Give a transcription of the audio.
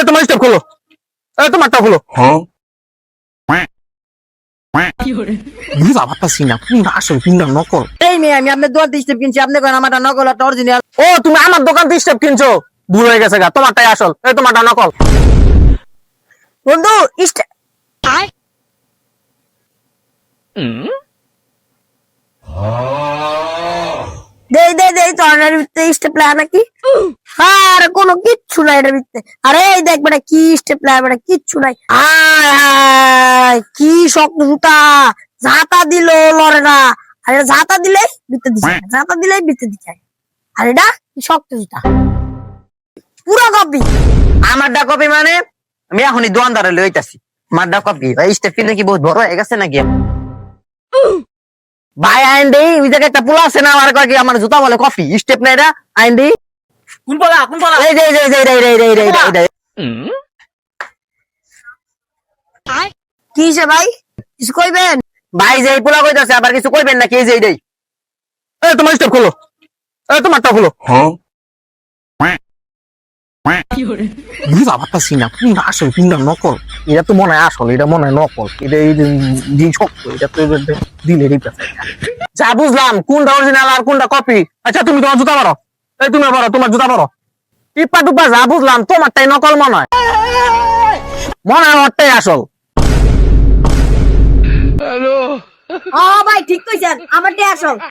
তোমার স্টেপ খোলো, তোমারটা খোলো। বুঝা পারতাছি না কোনটা আসল কোনটা নকল। এই মেয়ে আমি আপনার দোকান থেকে স্টেপ কিনছি, আপনি কেন আমারটা নকল একটা অরিজিনাল? ও তুমি আমার দোকান থেকে স্টেপ কিনছো, ভুল হয়ে গেছে গা, তোমারটাই আসল, তোমারটা নকল। বন্ধু চরণের ভিতরে স্টেপ লাগার নাকি? আর কোনো কিচ্ছু নাই এটার ভিতরে। আরে এই দেখ বেটা কি স্টেপ লাগার, বেটা কিচ্ছু নাই। কি শক্ত জুতা, ঝাঁটা দিল লড়ে না। আর এটা ঝাঁটা দিলে ভিতরে দিচ্ছে, ঝাঁটা দিলে ভিতরে দিচ্ছে। আর এটা কি শক্ত জুতা, পুরো কপি। আমারটা কপি মানে আমি এখনই দোকানদারে লইতাছি। আমারটা কপি ভাই, স্টেপ কিনে কি বহুত বড় হয়ে গেছে নাকি? ভাই আইন দেই, ওই জায়গায় একটা পোলা আছে না, আমার কয় কি আমার জুতা বলে কপি, স্টেপ না এটা, আইন দেই। কোন পালা কোন পালা? এই যে কি হইছে ভাই, কিছু কইবেন? ভাই যে এই পোলা কইতাছে আবার কিছু কইবেন নাকি? এই যে এইটাই। তোমার স্টেপ খোলো, তোমারটা খোলো। বুঝা পারতাছি না কোনটা আসল কোনটা নকল। এটা তো মনে হয় আসল, এটা মনে হয় নকল। এটা এই যে শক্ত, এটা তো দিলে রেখেছে। যা বুঝলাম কোনটা অরিজিনাল আর কোনটা কপি। আচ্ছা তুমি তোমার জুতা পারো, তুমি পারো, তোমার জুতা পারো। টিপা টুপা যা বুঝলাম তোমারটাই নকল মনে হয়, মনে হয় ওরটাই আসল। ও ভাই ঠিক কইছেন, আমারটাই আসল।